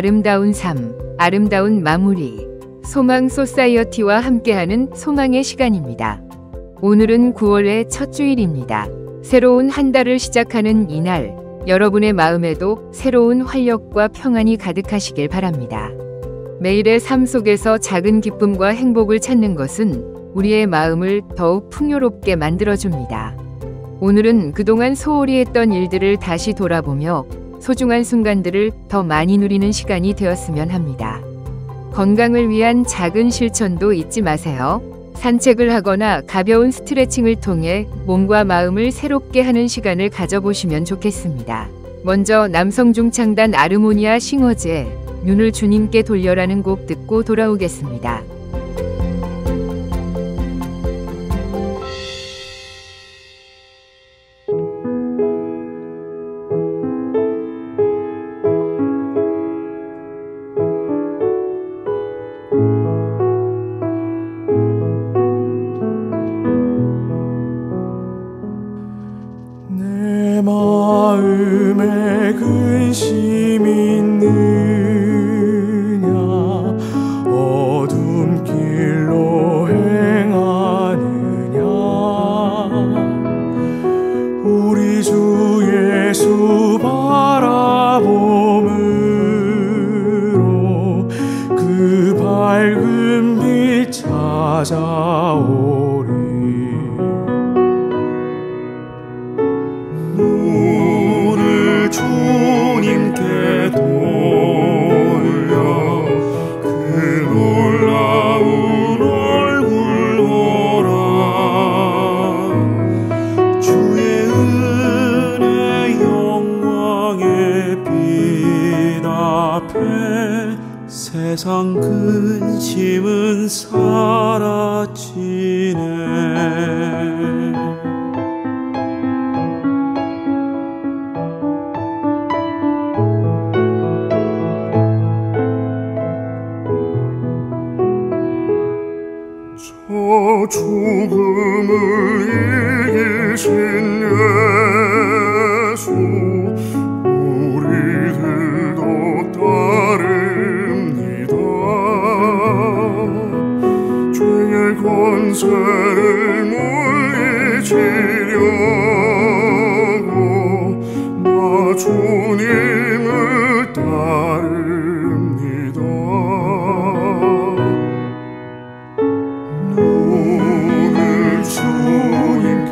아름다운 삶, 아름다운 마무리. 소망 소사이어티와 함께하는 소망의 시간입니다. 오늘은 9월의 첫 주일입니다. 새로운 한 달을 시작하는 이날, 여러분의 마음에도 새로운 활력과 평안이 가득하시길 바랍니다. 매일의 삶 속에서 작은 기쁨과 행복을 찾는 것은 우리의 마음을 더욱 풍요롭게 만들어줍니다. 오늘은 그동안 소홀히 했던 일들을 다시 돌아보며 소중한 순간들을 더 많이 누리는 시간이 되었으면 합니다. 건강을 위한 작은 실천도 잊지 마세요. 산책을 하거나 가벼운 스트레칭을 통해 몸과 마음을 새롭게 하는 시간을 가져보시면 좋겠습니다. 먼저 남성 중창단 아르모니아 싱어즈의 눈을 주님께 돌려라는 곡 듣고 돌아오겠습니다. 내 마음에 근심 있느냐 어둠 길로 행하느냐 우리 주 예수 바라봄으로 그 밝은 빛 찾아오리. 눈을 주님께 돌려 그 놀라운 얼굴 보라. 주의 은혜 영광의 빛 앞에 세상 근심은 사라지네. 죽음을 이기신 예수 우리들도 따릅니다. 죄의 권세를 물리치려고 나 주님을 따릅니다. 주님께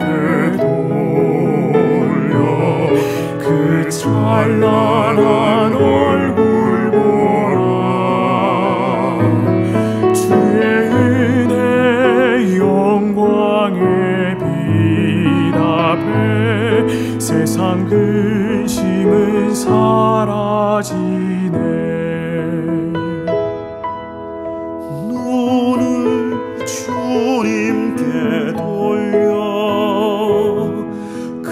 돌려 그 찬란한 얼굴 보라. 주의 은혜 영광의 빛 앞에 세상 근심은 사라지네. 눈을 주님께 돌려 그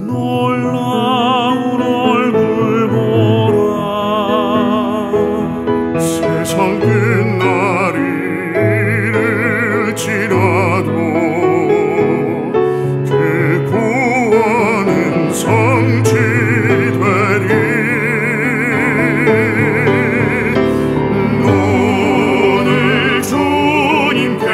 놀라운 얼굴 보라. 세상 끝날이 이를지라도 그 구원은 성취되리. 눈을 주님께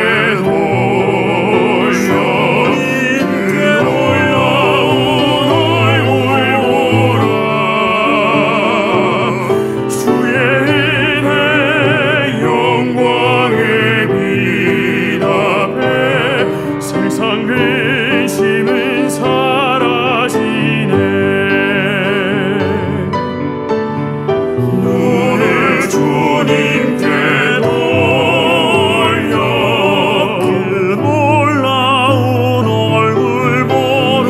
근심은 사라지네. 눈을 주님께 돌려 그 놀라운 얼굴 보라.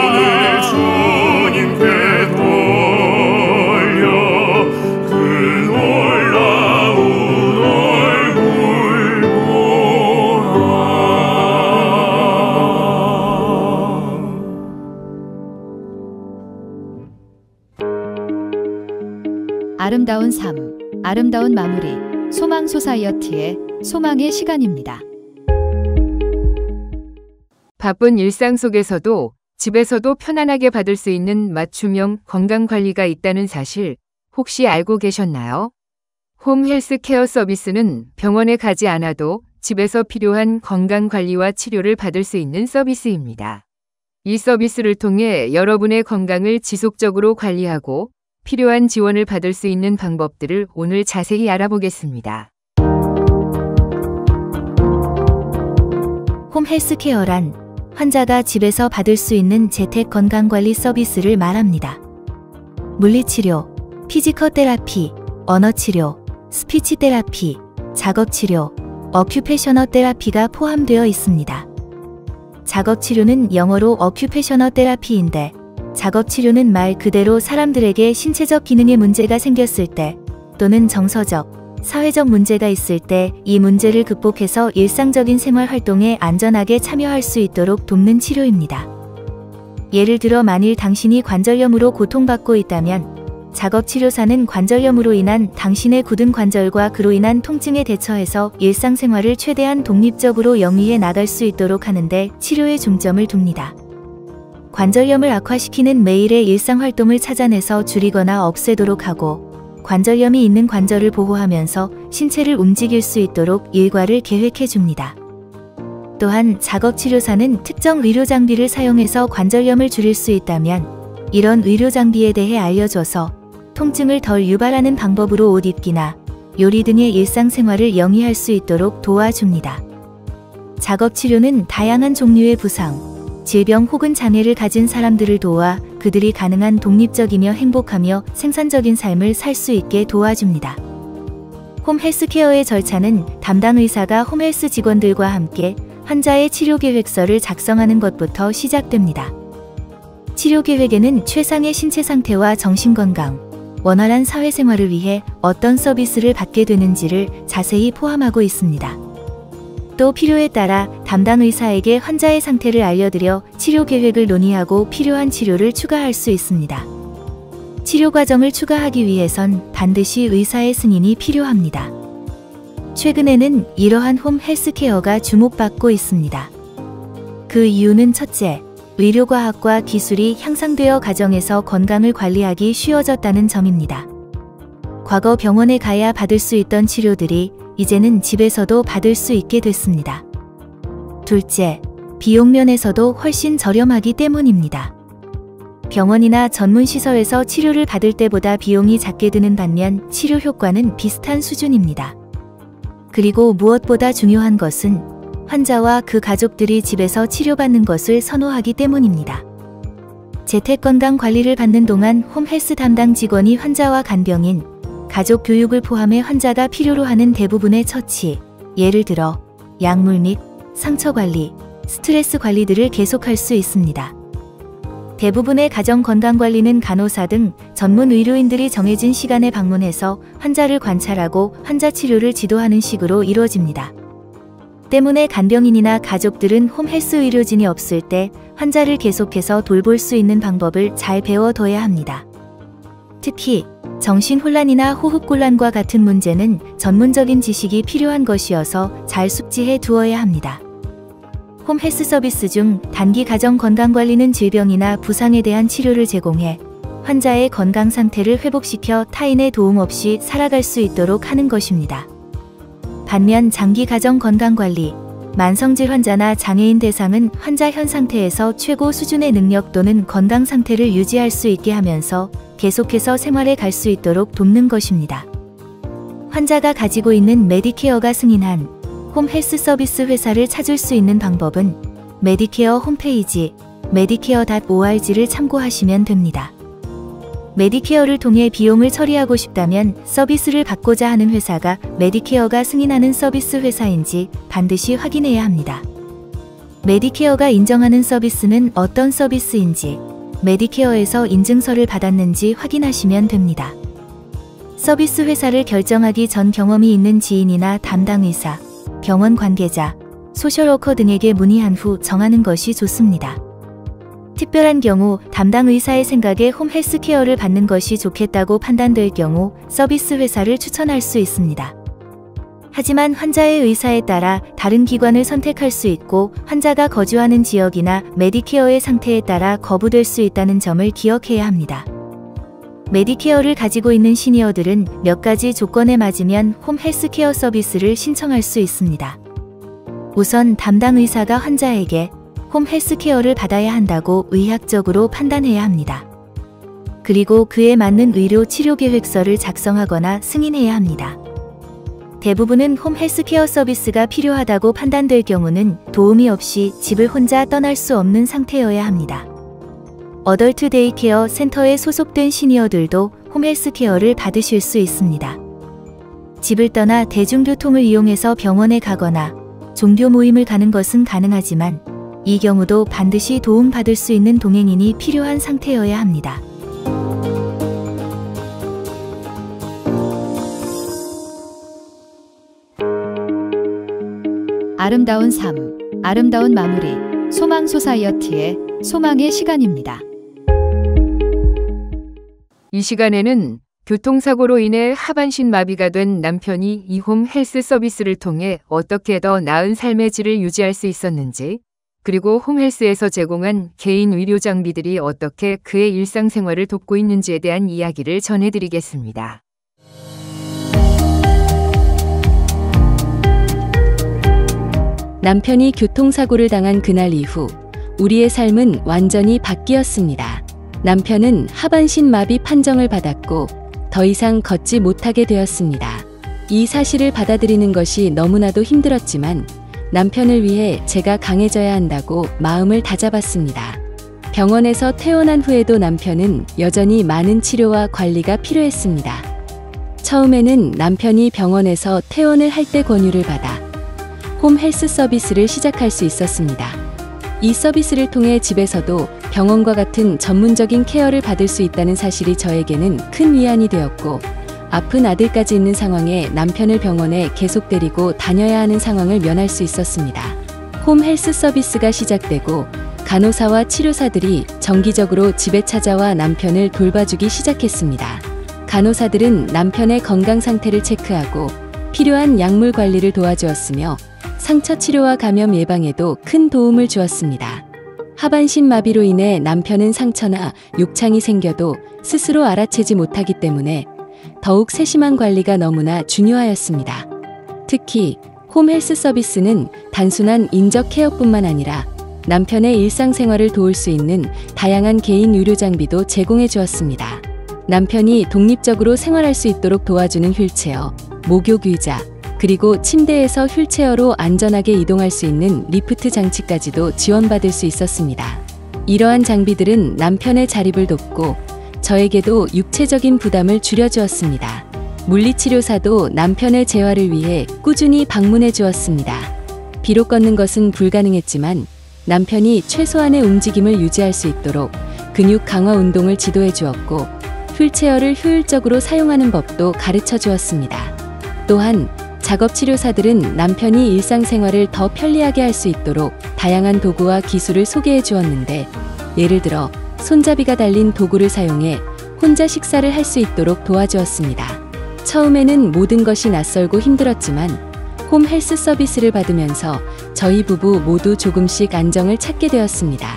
눈을 주님께 돌려 그 놀라운 얼굴 보라. 아름다운 삶, 아름다운 마무리. 소망 소사이어티의 소망의 시간입니다. 바쁜 일상 속에서도 집에서도 편안하게 받을 수 있는 맞춤형 건강관리가 있다는 사실 혹시 알고 계셨나요? 홈 헬스케어 서비스는 병원에 가지 않아도 집에서 필요한 건강관리와 치료를 받을 수 있는 서비스입니다. 이 서비스를 통해 여러분의 건강을 지속적으로 관리하고 필요한 지원을 받을 수 있는 방법들을 오늘 자세히 알아보겠습니다. 홈 헬스케어란 환자가 집에서 받을 수 있는 재택 건강관리 서비스를 말합니다. 물리치료, 피지컬 테라피, 언어치료, 스피치 테라피, 작업치료, 어큐페셔널 테라피가 포함되어 있습니다. 작업치료는 영어로 어큐페셔널 테라피인데 작업치료는 말 그대로 사람들에게 신체적 기능에 문제가 생겼을 때 또는 정서적, 사회적 문제가 있을 때 이 문제를 극복해서 일상적인 생활 활동에 안전하게 참여할 수 있도록 돕는 치료입니다. 예를 들어 만일 당신이 관절염으로 고통받고 있다면 작업치료사는 관절염으로 인한 당신의 굳은 관절과 그로 인한 통증에 대처해서 일상생활을 최대한 독립적으로 영위해 나갈 수 있도록 하는데 치료에 중점을 둡니다. 관절염을 악화시키는 매일의 일상활동을 찾아내서 줄이거나 없애도록 하고 관절염이 있는 관절을 보호하면서 신체를 움직일 수 있도록 일과를 계획해 줍니다. 또한 작업치료사는 특정 의료장비를 사용해서 관절염을 줄일 수 있다면 이런 의료장비에 대해 알려줘서 통증을 덜 유발하는 방법으로 옷 입기나 요리 등의 일상생활을 영위할 수 있도록 도와줍니다. 작업치료는 다양한 종류의 부상, 질병 혹은 장애를 가진 사람들을 도와 그들이 가능한 독립적이며 행복하며 생산적인 삶을 살 수 있게 도와줍니다. 홈 헬스케어의 절차는 담당 의사가 홈헬스 직원들과 함께 환자의 치료 계획서를 작성하는 것부터 시작됩니다. 치료 계획에는 최상의 신체 상태와 정신 건강, 원활한 사회생활을 위해 어떤 서비스를 받게 되는지를 자세히 포함하고 있습니다. 또 필요에 따라 담당 의사에게 환자의 상태를 알려드려 치료 계획을 논의하고 필요한 치료를 추가할 수 있습니다. 치료 과정을 추가하기 위해선 반드시 의사의 승인이 필요합니다. 최근에는 이러한 홈 헬스케어가 주목받고 있습니다. 그 이유는 첫째, 의료과학과 기술이 향상되어 가정에서 건강을 관리하기 쉬워졌다는 점입니다. 과거 병원에 가야 받을 수 있던 치료들이 이제는 집에서도 받을 수 있게 됐습니다. 둘째, 비용 면에서도 훨씬 저렴하기 때문입니다. 병원이나 전문시설에서 치료를 받을 때보다 비용이 작게 드는 반면 치료 효과는 비슷한 수준입니다. 그리고 무엇보다 중요한 것은 환자와 그 가족들이 집에서 치료받는 것을 선호하기 때문입니다. 재택건강관리를 받는 동안 홈헬스 담당 직원이 환자와 간병인, 가족 교육을 포함해 환자가 필요로 하는 대부분의 처치, 예를 들어 약물 및 상처 관리, 스트레스 관리들을 계속할 수 있습니다. 대부분의 가정건강관리는 간호사 등 전문 의료인들이 정해진 시간에 방문해서 환자를 관찰하고 환자 치료를 지도하는 식으로 이루어집니다. 때문에 간병인이나 가족들은 홈헬스 의료진이 없을 때 환자를 계속해서 돌볼 수 있는 방법을 잘 배워둬야 합니다. 특히 정신혼란이나 호흡곤란과 같은 문제는 전문적인 지식이 필요한 것이어서 잘 숙지해 두어야 합니다. 홈 헬스 서비스 중 단기 가정 건강관리는 질병이나 부상에 대한 치료를 제공해 환자의 건강 상태를 회복시켜 타인의 도움 없이 살아갈 수 있도록 하는 것입니다. 반면 장기 가정 건강관리, 만성질 환자나 장애인 대상은 환자 현 상태에서 최고 수준의 능력 또는 건강 상태를 유지할 수 있게 하면서 계속해서 생활에 갈 수 있도록 돕는 것입니다. 환자가 가지고 있는 메디케어가 승인한 홈 헬스 서비스 회사를 찾을 수 있는 방법은 메디케어 홈페이지 medicare.org를 참고하시면 됩니다. 메디케어를 통해 비용을 처리하고 싶다면 서비스를 받고자 하는 회사가 메디케어가 승인하는 서비스 회사인지 반드시 확인해야 합니다. 메디케어가 인정하는 서비스는 어떤 서비스인지, 메디케어에서 인증서를 받았는지 확인하시면 됩니다. 서비스 회사를 결정하기 전 경험이 있는 지인이나 담당 의사, 병원 관계자, 소셜워커 등에게 문의한 후 정하는 것이 좋습니다. 특별한 경우 담당 의사의 생각에 홈 헬스케어를 받는 것이 좋겠다고 판단될 경우 서비스 회사를 추천할 수 있습니다. 하지만 환자의 의사에 따라 다른 기관을 선택할 수 있고 환자가 거주하는 지역이나 메디케어의 상태에 따라 거부될 수 있다는 점을 기억해야 합니다. 메디케어를 가지고 있는 시니어들은 몇 가지 조건에 맞으면 홈 헬스케어 서비스를 신청할 수 있습니다. 우선 담당 의사가 환자에게 홈 헬스케어를 받아야 한다고 의학적으로 판단해야 합니다. 그리고 그에 맞는 의료 치료 계획서를 작성하거나 승인해야 합니다. 대부분은 홈 헬스케어 서비스가 필요하다고 판단될 경우는 도움이 없이 집을 혼자 떠날 수 없는 상태여야 합니다. 어덜트 데이케어 센터에 소속된 시니어들도 홈 헬스케어를 받으실 수 있습니다. 집을 떠나 대중교통을 이용해서 병원에 가거나 종교 모임을 가는 것은 가능하지만 이 경우도 반드시 도움받을 수 있는 동행인이 필요한 상태여야 합니다. 아름다운 삶, 아름다운 마무리, 소망 소사이어티의 소망의 시간입니다. 이 시간에는 교통사고로 인해 하반신 마비가 된 남편이 이 홈 헬스 서비스를 통해 어떻게 더 나은 삶의 질을 유지할 수 있었는지, 그리고 홈 헬스에서 제공한 개인 의료 장비들이 어떻게 그의 일상생활을 돕고 있는지에 대한 이야기를 전해드리겠습니다. 남편이 교통사고를 당한 그날 이후 우리의 삶은 완전히 바뀌었습니다. 남편은 하반신 마비 판정을 받았고 더 이상 걷지 못하게 되었습니다. 이 사실을 받아들이는 것이 너무나도 힘들었지만 남편을 위해 제가 강해져야 한다고 마음을 다잡았습니다. 병원에서 퇴원한 후에도 남편은 여전히 많은 치료와 관리가 필요했습니다. 처음에는 남편이 병원에서 퇴원을 할 때 권유를 받아 홈 헬스 서비스를 시작할 수 있었습니다. 이 서비스를 통해 집에서도 병원과 같은 전문적인 케어를 받을 수 있다는 사실이 저에게는 큰 위안이 되었고, 아픈 아들까지 있는 상황에 남편을 병원에 계속 데리고 다녀야 하는 상황을 면할 수 있었습니다. 홈 헬스 서비스가 시작되고 간호사와 치료사들이 정기적으로 집에 찾아와 남편을 돌봐주기 시작했습니다. 간호사들은 남편의 건강 상태를 체크하고 필요한 약물 관리를 도와주었으며 상처 치료와 감염 예방에도 큰 도움을 주었습니다. 하반신 마비로 인해 남편은 상처나 욕창이 생겨도 스스로 알아채지 못하기 때문에 더욱 세심한 관리가 너무나 중요하였습니다. 특히 홈 헬스 서비스는 단순한 인적 케어뿐만 아니라 남편의 일상생활을 도울 수 있는 다양한 개인 의료 장비도 제공해 주었습니다. 남편이 독립적으로 생활할 수 있도록 도와주는 휠체어, 목욕 의자, 그리고 침대에서 휠체어로 안전하게 이동할 수 있는 리프트 장치까지도 지원받을 수 있었습니다. 이러한 장비들은 남편의 자립을 돕고 저에게도 육체적인 부담을 줄여주었습니다. 물리치료사도 남편의 재활을 위해 꾸준히 방문해 주었습니다. 비록 걷는 것은 불가능했지만 남편이 최소한의 움직임을 유지할 수 있도록 근육 강화 운동을 지도해 주었고 휠체어를 효율적으로 사용하는 법도 가르쳐 주었습니다. 또한 작업치료사들은 남편이 일상생활을 더 편리하게 할 수 있도록 다양한 도구와 기술을 소개해 주었는데, 예를 들어 손잡이가 달린 도구를 사용해 혼자 식사를 할 수 있도록 도와주었습니다. 처음에는 모든 것이 낯설고 힘들었지만 홈 헬스 서비스를 받으면서 저희 부부 모두 조금씩 안정을 찾게 되었습니다.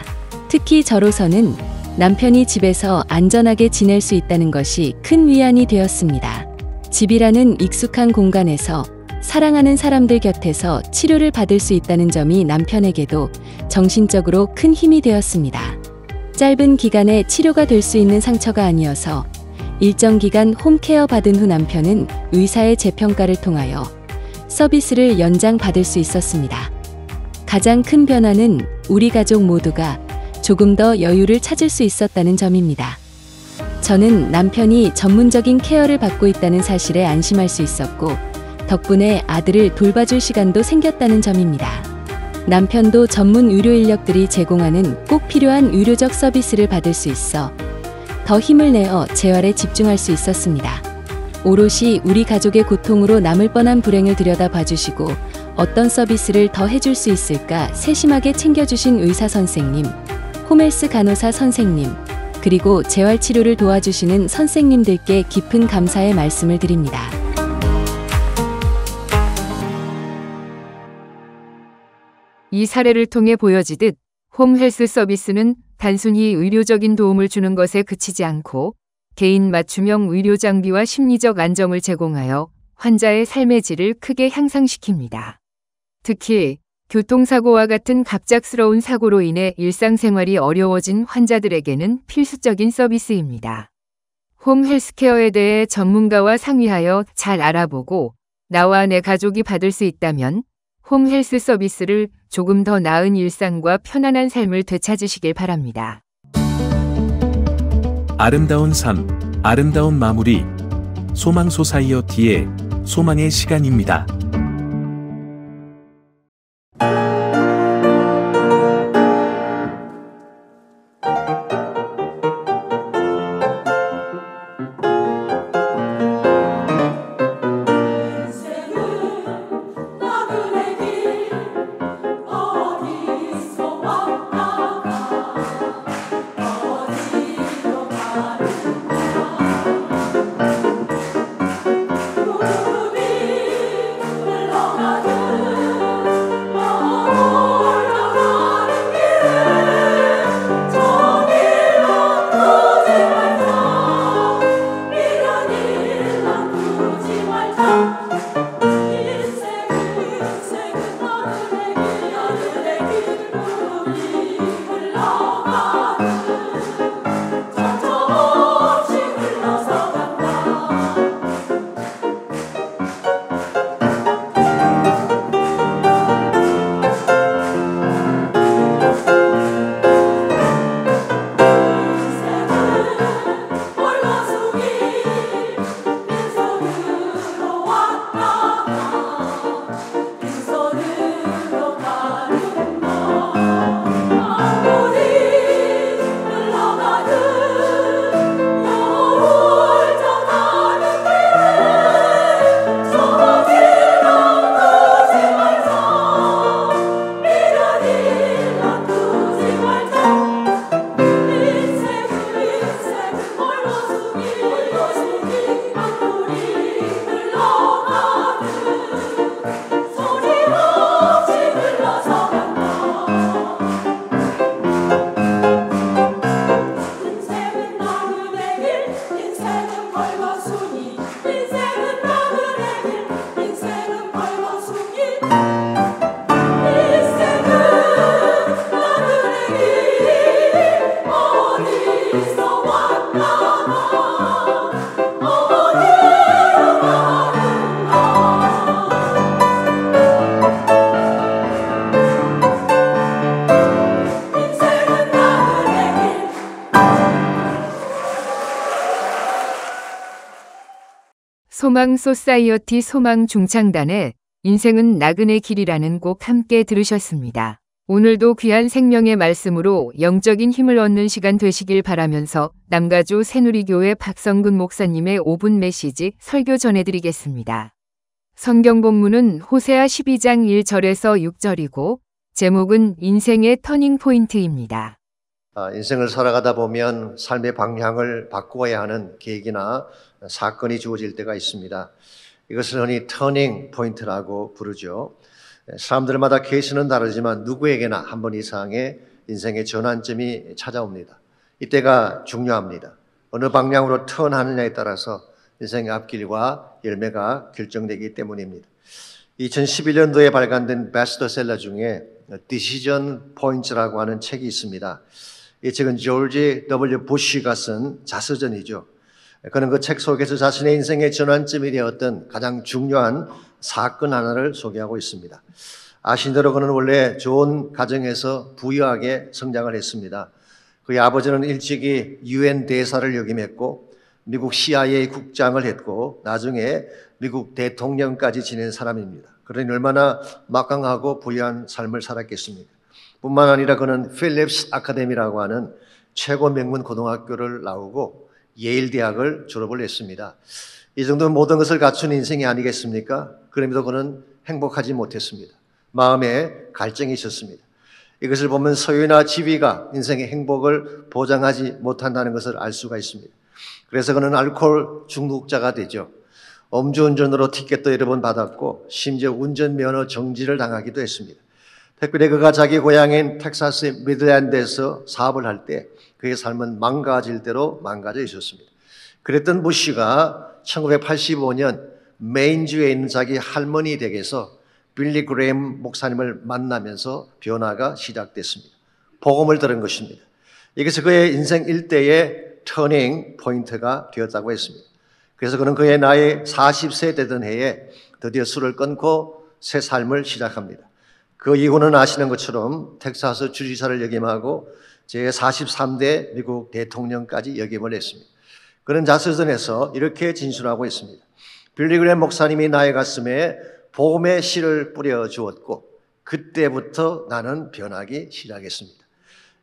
특히 저로서는 남편이 집에서 안전하게 지낼 수 있다는 것이 큰 위안이 되었습니다. 집이라는 익숙한 공간에서 사랑하는 사람들 곁에서 치료를 받을 수 있다는 점이 남편에게도 정신적으로 큰 힘이 되었습니다. 짧은 기간에 치료가 될 수 있는 상처가 아니어서 일정 기간 홈케어 받은 후 남편은 의사의 재평가를 통하여 서비스를 연장받을 수 있었습니다. 가장 큰 변화는 우리 가족 모두가 조금 더 여유를 찾을 수 있었다는 점입니다. 저는 남편이 전문적인 케어를 받고 있다는 사실에 안심할 수 있었고, 덕분에 아들을 돌봐줄 시간도 생겼다는 점입니다. 남편도 전문 의료 인력들이 제공하는 꼭 필요한 의료적 서비스를 받을 수 있어 더 힘을 내어 재활에 집중할 수 있었습니다. 오롯이 우리 가족의 고통으로 남을 뻔한 불행을 들여다봐주시고 어떤 서비스를 더 해줄 수 있을까 세심하게 챙겨주신 의사 선생님, 홈헬스 간호사 선생님, 그리고 재활치료를 도와주시는 선생님들께 깊은 감사의 말씀을 드립니다. 이 사례를 통해 보여지듯 홈 헬스 서비스는 단순히 의료적인 도움을 주는 것에 그치지 않고 개인 맞춤형 의료 장비와 심리적 안정을 제공하여 환자의 삶의 질을 크게 향상시킵니다. 특히 교통사고와 같은 갑작스러운 사고로 인해 일상생활이 어려워진 환자들에게는 필수적인 서비스입니다. 홈 헬스케어에 대해 전문가와 상의하여 잘 알아보고 나와 내 가족이 받을 수 있다면 홈 헬스 서비스를 조금 더 나은 일상과 편안한 삶을 되찾으시길 바랍니다. 아름다운 삶, 아름다운 마무리. 소망 소사이어티의 소망의 시간입니다. 소망 소사이어티 소망 중창단의 인생은 나그네 길이라는 곡 함께 들으셨습니다. 오늘도 귀한 생명의 말씀으로 영적인 힘을 얻는 시간 되시길 바라면서 남가주 새누리교회 박성근 목사님의 5분 메시지 설교 전해드리겠습니다. 성경 본문은 호세아 12장 1절에서 6절이고 제목은 인생의 터닝 포인트입니다. 인생을 살아가다 보면 삶의 방향을 바꾸어야 하는 계기나 사건이 주어질 때가 있습니다. 이것을 흔히 터닝 포인트라고 부르죠. 사람들마다 케이스는 다르지만 누구에게나 한 번 이상의 인생의 전환점이 찾아옵니다. 이때가 중요합니다. 어느 방향으로 턴하느냐에 따라서 인생의 앞길과 열매가 결정되기 때문입니다. 2011년도에 발간된 베스트셀러 중에 Decision Points라고 하는 책이 있습니다. 이 책은 조지 W. 부시가 쓴 자서전이죠. 그는 그 책 속에서 자신의 인생의 전환점이 되었던 가장 중요한 사건 하나를 소개하고 있습니다. 아신 대로 그는 원래 좋은 가정에서 부유하게 성장을 했습니다. 그의 아버지는 일찍이 UN 대사를 역임했고 미국 CIA 국장을 했고 나중에 미국 대통령까지 지낸 사람입니다. 그러니 얼마나 막강하고 부유한 삶을 살았겠습니까? 뿐만 아니라 그는 필립스 아카데미라고 하는 최고 명문 고등학교를 나오고 예일 대학을 졸업을 했습니다. 이 정도면 모든 것을 갖춘 인생이 아니겠습니까? 그럼에도 그는 행복하지 못했습니다. 마음에 갈증이 있었습니다. 이것을 보면 소유나 지위가 인생의 행복을 보장하지 못한다는 것을 알 수가 있습니다. 그래서 그는 알코올 중독자가 되죠. 음주운전으로 티켓도 여러 번 받았고 심지어 운전면허 정지를 당하기도 했습니다. 특별히 그가 자기 고향인 텍사스의 미들랜드에서 사업을 할 때 그의 삶은 망가질 대로 망가져 있었습니다. 그랬던 부시가 1985년 메인주에 있는 자기 할머니 댁에서 빌리 그레임 목사님을 만나면서 변화가 시작됐습니다. 복음을 들은 것입니다. 이것이 그의 인생 일대의 터닝 포인트가 되었다고 했습니다. 그래서 그는 그의 나이 40세 되던 해에 드디어 술을 끊고 새 삶을 시작합니다. 그 이후는 아시는 것처럼 텍사스 주지사를 역임하고 제43대 미국 대통령까지 역임을 했습니다. 그는 자서전에서 이렇게 진술하고 있습니다. 빌리 그레임 목사님이 나의 가슴에 복음의 씨를 뿌려주었고 그때부터 나는 변하기 시작했습니다.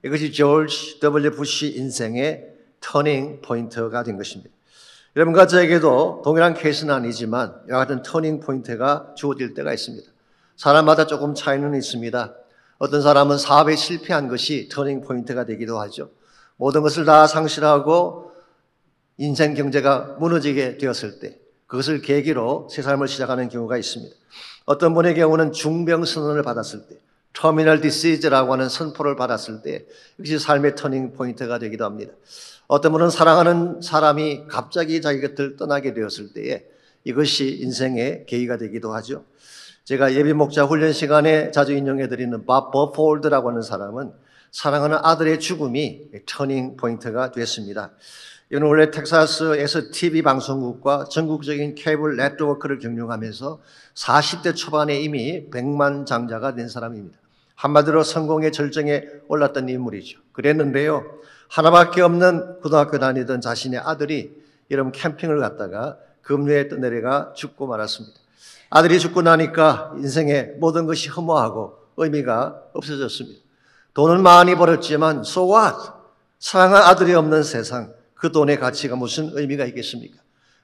이것이 조지 W. 부시 인생의 터닝 포인트가 된 것입니다. 여러분과 저에게도 동일한 케이스는 아니지만 이와 같은 터닝 포인트가 주어질 때가 있습니다. 사람마다 조금 차이는 있습니다. 어떤 사람은 사업에 실패한 것이 터닝 포인트가 되기도 하죠. 모든 것을 다 상실하고 인생 경제가 무너지게 되었을 때 그것을 계기로 새 삶을 시작하는 경우가 있습니다. 어떤 분의 경우는 중병 선언을 받았을 때, 터미널 디시즈라고 하는 선포를 받았을 때 이것이 삶의 터닝 포인트가 되기도 합니다. 어떤 분은 사랑하는 사람이 갑자기 자기 곁을 떠나게 되었을 때에 이것이 인생의 계기가 되기도 하죠. 제가 예비 목자 훈련 시간에 자주 인용해드리는 밥 버폴드라고 하는 사람은 사랑하는 아들의 죽음이 터닝 포인트가 됐습니다. 이는 원래 텍사스에서 TV 방송국과 전국적인 케이블 네트워크를 경영하면서 40대 초반에 이미 백만장자가 된 사람입니다. 한마디로 성공의 절정에 올랐던 인물이죠. 그랬는데요, 하나밖에 없는 고등학교 다니던 자신의 아들이 여름 캠핑을 갔다가 급류에 떠내려가 죽고 말았습니다. 아들이 죽고 나니까 인생의 모든 것이 허무하고 의미가 없어졌습니다. 돈은 많이 벌었지만 so what? 사랑한 아들이 없는 세상, 그 돈의 가치가 무슨 의미가 있겠습니까?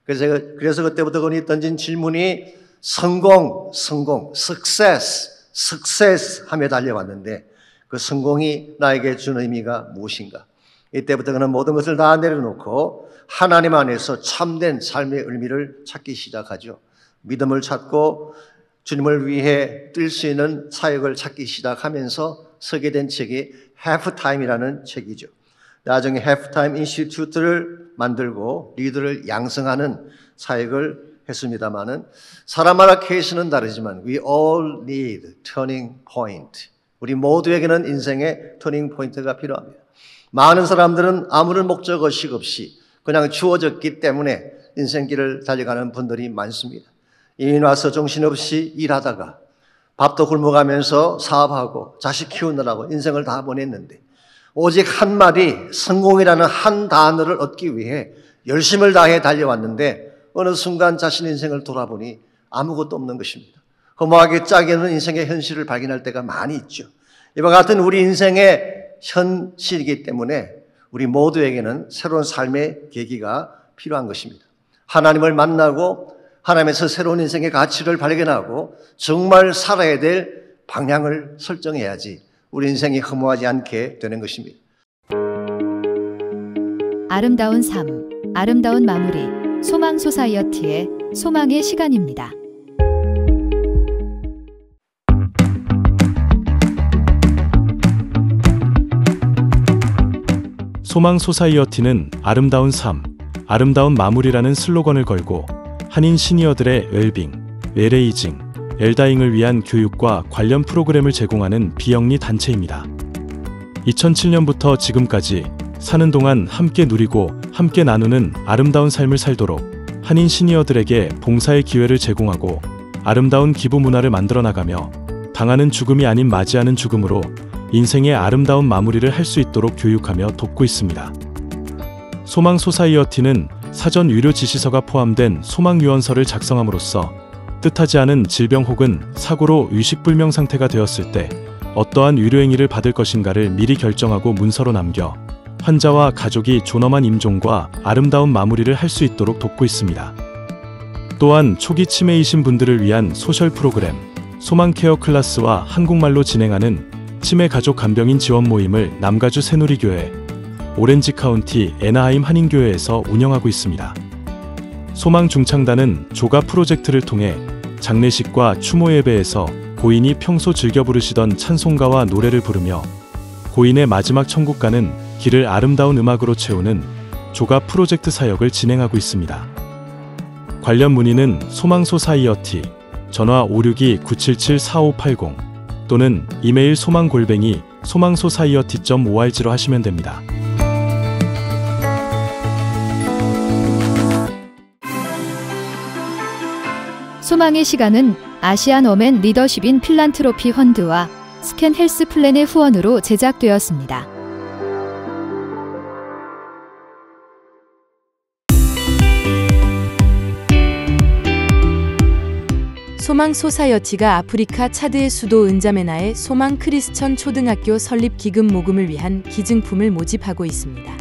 그래서 그때부터 그분이 던진 질문이 성공, success 하며 달려왔는데 그 성공이 나에게 준 의미가 무엇인가? 이때부터 그는 모든 것을 다 내려놓고 하나님 안에서 참된 삶의 의미를 찾기 시작하죠. 믿음을 찾고 주님을 위해 뛸 수 있는 사역을 찾기 시작하면서 쓰게 된 책이 Halftime이라는 책이죠. 나중에 Halftime 인스티튜트를 만들고 리더를 양성하는 사역을 했습니다마는 사람마다 케이스는 다르지만 we all need turning point. 우리 모두에게는 인생의 터닝 포인트가 필요합니다. 많은 사람들은 아무런 목적의식 없이 그냥 주어졌기 때문에 인생길을 달려가는 분들이 많습니다. 이민 와서 정신없이 일하다가 밥도 굶어가면서 사업하고 자식 키우느라고 인생을 다 보냈는데 오직 한마디 성공이라는 한 단어를 얻기 위해 열심을 다해 달려왔는데 어느 순간 자신의 인생을 돌아보니 아무것도 없는 것입니다. 허무하게 짝이는 인생의 현실을 발견할 때가 많이 있죠. 이와 같은 우리 인생의 현실이기 때문에 우리 모두에게는 새로운 삶의 계기가 필요한 것입니다. 하나님을 만나고 하나님에서 새로운 인생의 가치를 발견하고 정말 살아야 될 방향을 설정해야지 우리 인생이 허무하지 않게 되는 것입니다. 아름다운 삶, 아름다운 마무리, 소망 소사이어티의 소망의 시간입니다. 소망 소사이어티는 아름다운 삶, 아름다운 마무리라는 슬로건을 걸고 한인 시니어들의 웰빙, 웰에이징, 엘다잉을 위한 교육과 관련 프로그램을 제공하는 비영리 단체입니다. 2007년부터 지금까지 사는 동안 함께 누리고 함께 나누는 아름다운 삶을 살도록 한인 시니어들에게 봉사의 기회를 제공하고 아름다운 기부 문화를 만들어 나가며 당하는 죽음이 아닌 맞이하는 죽음으로 인생의 아름다운 마무리를 할 수 있도록 교육하며 돕고 있습니다. 소망 소사이어티는 사전 의료 지시서가 포함된 소망 유언서를 작성함으로써 뜻하지 않은 질병 혹은 사고로 의식불명 상태가 되었을 때 어떠한 의료 행위를 받을 것인가를 미리 결정하고 문서로 남겨 환자와 가족이 존엄한 임종과 아름다운 마무리를 할 수 있도록 돕고 있습니다. 또한 초기 치매이신 분들을 위한 소셜 프로그램 소망 케어 클래스와 한국말로 진행하는 치매 가족 간병인 지원 모임을 남가주 새누리교회, 오렌지 카운티 애나하임 한인교회에서 운영하고 있습니다. 소망 중창단은 조가 프로젝트를 통해 장례식과 추모 예배에서 고인이 평소 즐겨 부르시던 찬송가와 노래를 부르며 고인의 마지막 천국가는 길을 아름다운 음악으로 채우는 조가 프로젝트 사역을 진행하고 있습니다. 관련 문의는 소망소사이어티 전화 562-977-4580 또는 이메일 소망@소망소사이어티.org로 하시면 됩니다. 소망의 시간은 아시안 어맨 리더십 인 필란트로피 펀드와 스캔 헬스 플랜의 후원으로 제작되었습니다. 소망 소사이어티가 아프리카 차드의 수도 은자메나의 소망 크리스천 초등학교 설립 기금 모금을 위한 기증품을 모집하고 있습니다.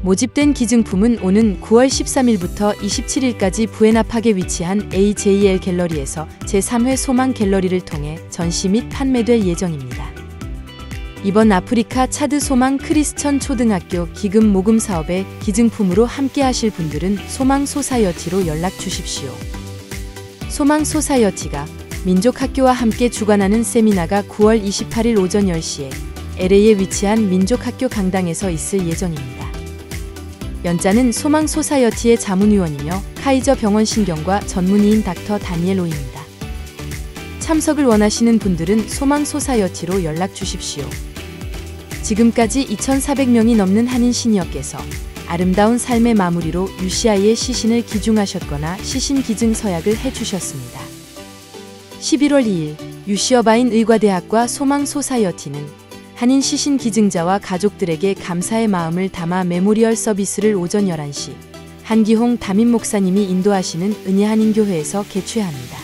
모집된 기증품은 오는 9월 13일부터 27일까지 부에나팍에 위치한 AJL 갤러리에서 제3회 소망 갤러리를 통해 전시 및 판매될 예정입니다. 이번 아프리카 차드 소망 크리스천 초등학교 기금 모금 사업에 기증품으로 함께 하실 분들은 소망 소사이어티로 연락 주십시오. 소망 소사이어티가 민족학교와 함께 주관하는 세미나가 9월 28일 오전 10시에 LA에 위치한 민족학교 강당에서 있을 예정입니다. 연자는 소망 소사이어티의 자문위원이며 카이저 병원 신경과 전문의인 닥터 다니엘 로입니다. 참석을 원하시는 분들은 소망 소사이어티로 연락 주십시오. 지금까지 2,400명이 넘는 한인 시니어께서 아름다운 삶의 마무리로 UCI의 시신을 기증하셨거나 시신 기증 서약을 해주셨습니다. 11월 2일 UC어바인 의과대학과 소망 소사이어티는 한인 시신 기증자와 가족들에게 감사의 마음을 담아 메모리얼 서비스를 오전 11시 한기홍 담임 목사님이 인도하시는 은혜한인교회에서 개최합니다.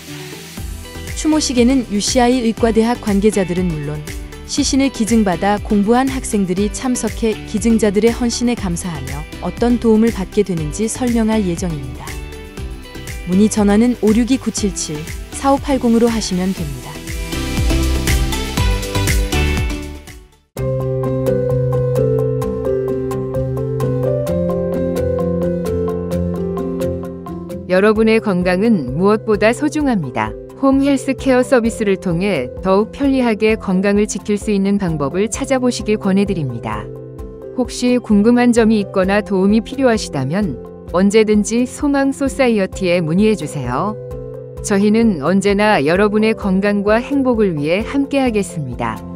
추모식에는 UCI 의과대학 관계자들은 물론 시신을 기증받아 공부한 학생들이 참석해 기증자들의 헌신에 감사하며 어떤 도움을 받게 되는지 설명할 예정입니다. 문의 전화는 562-977-4580으로 하시면 됩니다. 여러분의 건강은 무엇보다 소중합니다. 홈 헬스케어 서비스를 통해 더욱 편리하게 건강을 지킬 수 있는 방법을 찾아보시길 권해드립니다. 혹시 궁금한 점이 있거나 도움이 필요하시다면 언제든지 소망 소사이어티에 문의해주세요. 저희는 언제나 여러분의 건강과 행복을 위해 함께하겠습니다.